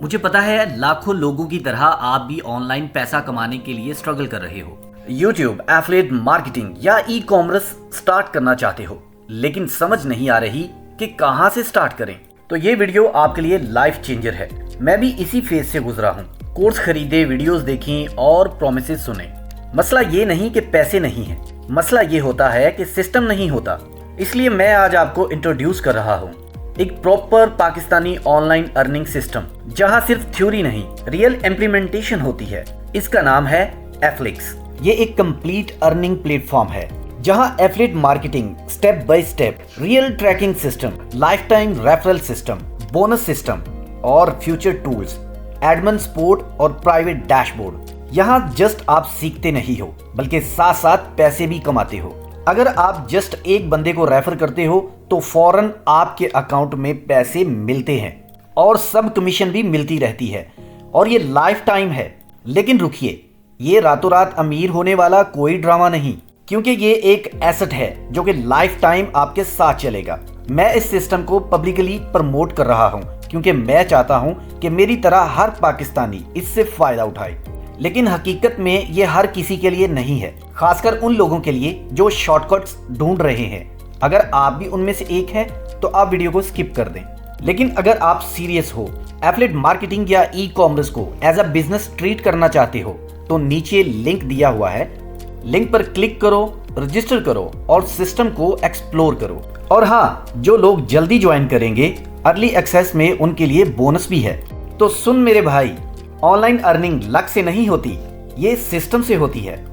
मुझे पता है लाखों लोगों की तरह आप भी ऑनलाइन पैसा कमाने के लिए स्ट्रगल कर रहे हो। यूट्यूब, एफिलिएट मार्केटिंग या ई कॉमर्स स्टार्ट करना चाहते हो, लेकिन समझ नहीं आ रही कि कहां से स्टार्ट करें। तो ये वीडियो आपके लिए लाइफ चेंजर है। मैं भी इसी फेज से गुजरा हूँ। कोर्स खरीदे, वीडियोस देखी और प्रोमिसेस सुने। मसला ये नहीं कि पैसे नहीं है, मसला ये होता है कि सिस्टम नहीं होता। इसलिए मैं आज आपको इंट्रोड्यूस कर रहा हूँ एक proper Pakistani online earning system, जहां सिर्फ थ्योरी नहीं, रियल इम्प्लीमेंटेशन होती है। इसका नाम है एफ्लिक्स। ये एक कंप्लीट अर्निंग प्लेटफॉर्म है जहां affiliate marketing, step by step, real tracking system, life time referral system, bonus system और फ्यूचर टूल्स, एडमिन सपोर्ट और प्राइवेट डैशबोर्ड। यहाँ जस्ट आप सीखते नहीं हो, बल्कि साथ साथ पैसे भी कमाते हो। अगर आप जस्ट एक बंदे को रेफर करते हो तो फौरन आपके अकाउंट में पैसे मिलते हैं और सब कमीशन भी मिलती रहती है, और ये लाइफ टाइम है। लेकिन रुकिए, ये रातों रात अमीर होने वाला कोई ड्रामा नहीं, क्योंकि ये एक एसेट है जो कि लाइफ टाइम आपके साथ चलेगा। मैं इस सिस्टम को पब्लिकली प्रमोट कर रहा हूँ क्योंकि मैं चाहता हूँ कि मेरी तरह हर पाकिस्तानी इससे फायदा उठाए। लेकिन हकीकत में ये हर किसी के लिए नहीं है, खासकर उन लोगों के लिए जो शॉर्टकट्स ढूंढ रहे हैं। अगर आप भी उनमें से एक हैं तो आप वीडियो को स्किप कर दें। लेकिन अगर आप सीरियस हो, एफिलिएट मार्केटिंग या ई कॉमर्स को एज अ बिजनेस ट्रीट करना चाहते हो, तो नीचे लिंक दिया हुआ है। लिंक पर क्लिक करो, रजिस्टर करो और सिस्टम को एक्सप्लोर करो। और हाँ, जो लोग जल्दी ज्वाइन करेंगे, अर्ली एक्सेस में उनके लिए बोनस भी है। तो सुन मेरे भाई, ऑनलाइन अर्निंग लक से नहीं होती, ये सिस्टम से होती है।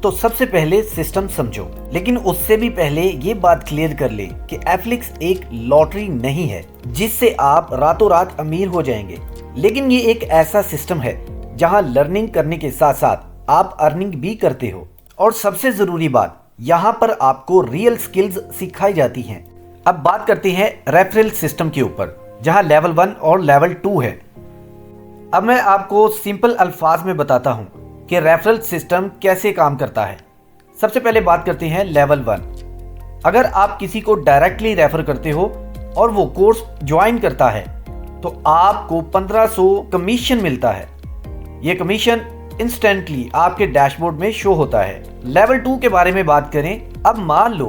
तो सबसे पहले सिस्टम समझो, लेकिन उससे भी पहले ये बात क्लियर कर ले कि एफ्लिक्स एक लॉटरी नहीं है जिससे आप रातों रात अमीर हो जाएंगे। लेकिन ये एक ऐसा सिस्टम है जहां लर्निंग करने के साथ साथ आप अर्निंग भी करते हो। और सबसे जरूरी बात, यहाँ पर आपको रियल स्किल्स सिखाई जाती हैं। अब बात करते हैं रेफरल सिस्टम के ऊपर, जहां लेवल 1 और लेवल 2 है। अब मैं आपको सिंपल अल्फाज में बताता हूं कि रेफरल सिस्टम कैसे काम करता है। सबसे पहले बात करते हैं लेवल 1। अगर आप किसी को डायरेक्टली रेफर करते हो और वो कोर्स ज्वाइन करता है तो आपको 1500 कमीशन मिलता है। ये कमीशन इंस्टेंटली आपके डैशबोर्ड में शो होता है। लेवल 2 के बारे में बात करें। अब मान लो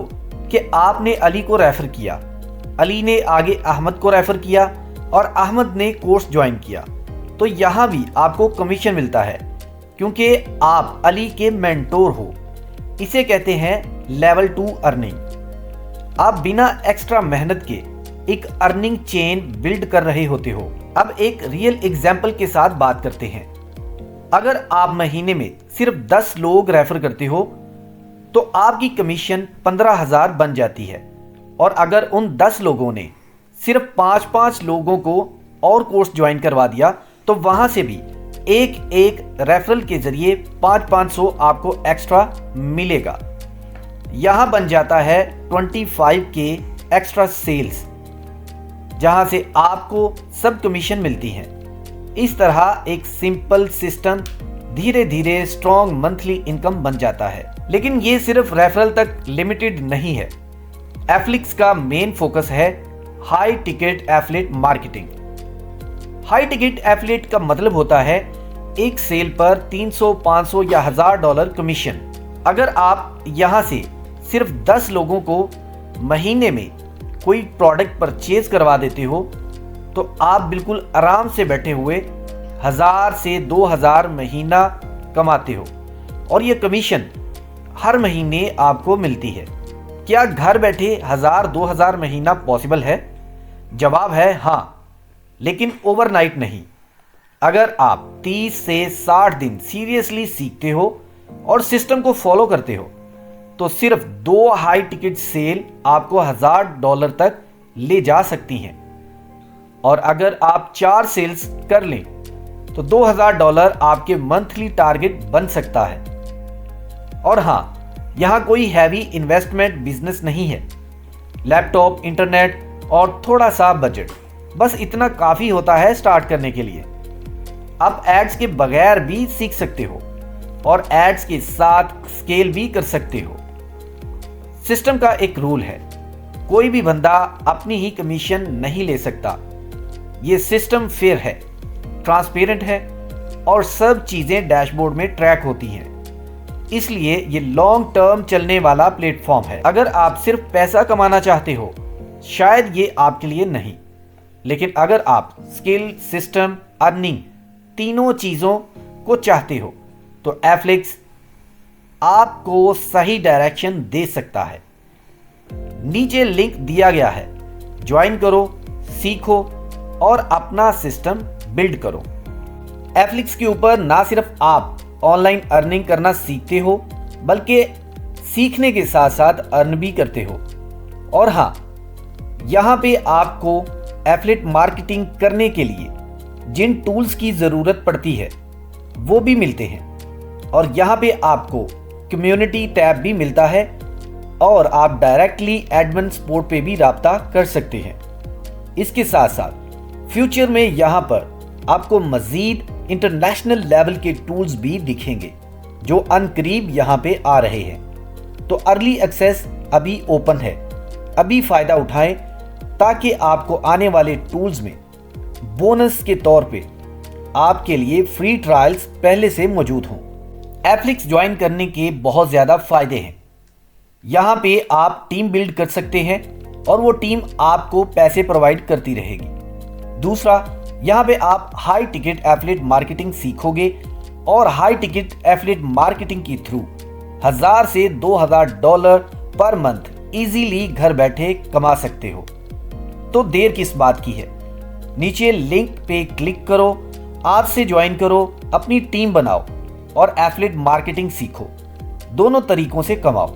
कि आपने अली को रेफर किया, अली ने आगे अहमद को रेफर किया और अहमद ने कोर्स ज्वाइन किया, तो यहाँ भी आपको कमीशन मिलता है क्योंकि आप अली के मेंटोर हो। इसे कहते हैं लेवल 2 अर्निंग। आप बिना एक्स्ट्रा मेहनत के एक अर्निंग चेन बिल्ड कर रहे होते हो। अब एक रियल एग्जाम्पल के साथ बात करते हैं। अगर आप महीने में सिर्फ 10 लोग रेफर करते हो तो आपकी कमीशन 15,000 बन जाती है। और अगर उन 10 लोगों ने सिर्फ 5-5 लोगों को और कोर्स ज्वाइन करवा दिया तो वहां से भी एक रेफरल के जरिए 500 आपको एक्स्ट्रा मिलेगा। यहां बन जाता है 25K एक्स्ट्रा सेल्स, जहां से आपको सब कमीशन मिलती हैं। इस तरह एक सिंपल सिस्टम धीरे धीरे स्ट्रॉन्ग मंथली इनकम बन जाता है। लेकिन ये सिर्फ रेफरल तक लिमिटेड नहीं है। एफ्लिक्स का मेन फोकस है high ticket affiliate marketing. High ticket affiliate का मतलब होता है एक सेल पर 300, 500 या $1000 कमीशन। अगर आप यहां से सिर्फ 10 लोगों को महीने में कोई प्रोडक्ट परचेज करवा देते हो तो आप बिल्कुल आराम से बैठे हुए 1000 से 2000 महीना कमाते हो, और ये कमीशन हर महीने आपको मिलती है। क्या घर बैठे 1000-2000 महीना पॉसिबल है? जवाब है हाँ, लेकिन ओवरनाइट नहीं। अगर आप 30 से 60 दिन सीरियसली सीखते हो और सिस्टम को फॉलो करते हो तो सिर्फ 2 हाई टिकट सेल आपको $1000 तक ले जा सकती हैं। और अगर आप 4 सेल्स कर लें तो $2000 आपके मंथली टारगेट बन सकता है। और हाँ, यहाँ कोई हैवी इन्वेस्टमेंट बिजनेस नहीं है। लैपटॉप, इंटरनेट और थोड़ा सा बजट, बस इतना काफ़ी होता है स्टार्ट करने के लिए। आप एड्स के बगैर भी सीख सकते हो और एड्स के साथ स्केल भी कर सकते हो। सिस्टम का एक रूल है, कोई भी बंदा अपनी ही कमीशन नहीं ले सकता। ये सिस्टम फेयर है। ट्रांसपेरेंट है और सब चीज़ें डैशबोर्ड में ट्रैक होती हैं। इसलिए ये लॉन्ग टर्म चलने वाला प्लेटफॉर्म है। अगर आप सिर्फ पैसा कमाना चाहते हो शायद ये आपके लिए नहीं, लेकिन अगर आप स्किल, सिस्टम, अर्निंग तीनों चीज़ों को चाहते हो तो एफ्लिक्स आपको सही डायरेक्शन दे सकता है। नीचे लिंक दिया गया है, ज्वाइन करो, सीखो और अपना सिस्टम बिल्ड करो। एफ्लिक्स के ऊपर ना सिर्फ आप ऑनलाइन अर्निंग करना सीखते हो बल्कि सीखने के साथ साथ अर्न भी करते हो। और हाँ, यहाँ पे आपको एफिलिएट मार्केटिंग करने के लिए जिन टूल्स की ज़रूरत पड़ती है वो भी मिलते हैं और यहाँ पे आपको कम्युनिटी टैब भी मिलता है और आप डायरेक्टली एडमिन सपोर्ट पे भी राब्ता कर सकते हैं। इसके साथ साथ फ्यूचर में यहाँ पर आपको मज़ीद इंटरनेशनल लेवल के टूल्स भी दिखेंगे जो अनकरीब यहाँ पे आ रहे हैं। तो अर्ली एक्सेस अभी ओपन है, अभी फ़ायदा उठाएं ताकि आपको आने वाले टूल्स में बोनस के तौर पे आपके लिए फ्री ट्रायल्स पहले से मौजूद हों। एफ्लिक्स ज्वाइन करने के बहुत ज़्यादा फ़ायदे हैं। यहाँ पे आप टीम बिल्ड कर सकते हैं और वो टीम आपको पैसे प्रोवाइड करती रहेगी। दूसरा, यहाँ पे आप हाई टिकट एफिलिएट मार्केटिंग सीखोगे और हाई टिकट एफिलिएट मार्केटिंग के थ्रू $1000 से $2000 पर मंथ इजीली घर बैठे कमा सकते हो। तो देर किस बात की है, नीचे लिंक पे क्लिक करो, आज से ज्वाइन करो, अपनी टीम बनाओ और एफिलिएट मार्केटिंग सीखो। दोनों तरीकों से कमाओ।